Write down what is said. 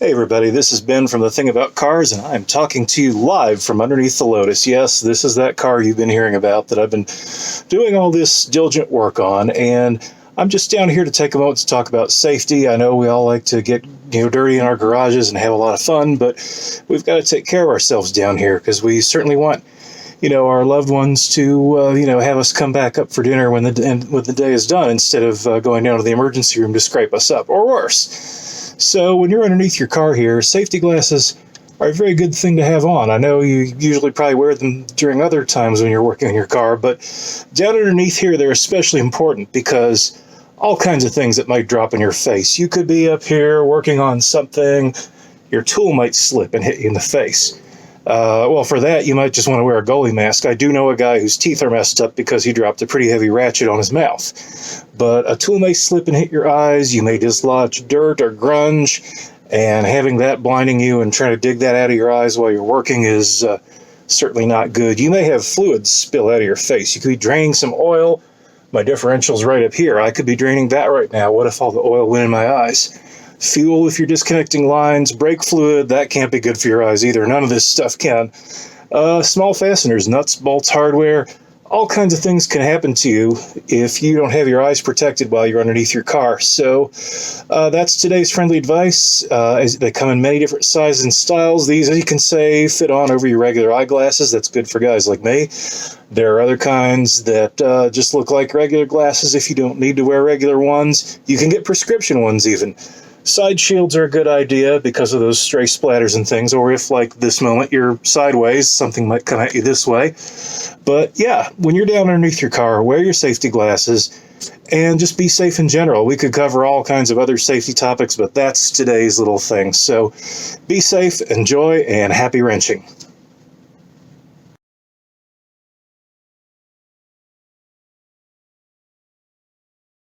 Hey everybody, this is Ben from The Thing About Cars, and I'm talking to you live from underneath the Lotus. Yes, this is that car you've been hearing about that I've been doing all this diligent work on, and I'm just down here to take a moment to talk about safety. I know we all like to get dirty in our garages and have a lot of fun, but we've got to take care of ourselves down here because we certainly want our loved ones to, have us come back up for dinner when the day is done instead of going down to the emergency room to scrape us up, or worse. So when you're underneath your car here, safety glasses are a very good thing to have on. I know you usually probably wear them during other times when you're working on your car, but down underneath here, they're especially important because all kinds of things that might drop in your face. You could be up here working on something, your tool might slip and hit you in the face. Well, for that, you might just want to wear a goalie mask. I do know a guy whose teeth are messed up because he dropped a pretty heavy ratchet on his mouth. But a tool may slip and hit your eyes. You may dislodge dirt or grunge, and having that blinding you and trying to dig that out of your eyes while you're working is certainly not good. You may have fluids spill out of your face. You could be draining some oil. My differential's right up here. I could be draining that right now. What if all the oil went in my eyes? Fuel if you're disconnecting lines, brake fluid, that can't be good for your eyes either. None of this stuff can. Small fasteners, nuts, bolts, hardware, all kinds of things can happen to you if you don't have your eyes protected while you're underneath your car. So that's today's friendly advice. They come in many different sizes and styles. These, as you can say, fit on over your regular eyeglasses. That's good for guys like me. There are other kinds that just look like regular glasses if you don't need to wear regular ones. You can get prescription ones even. Side shields are a good idea because of those stray splatters and things, or if, like this moment, you're sideways, something might come at you this way. But yeah, when you're down underneath your car, wear your safety glasses and just be safe in general. We could cover all kinds of other safety topics, but that's today's little thing. So be safe, enjoy, and happy wrenching.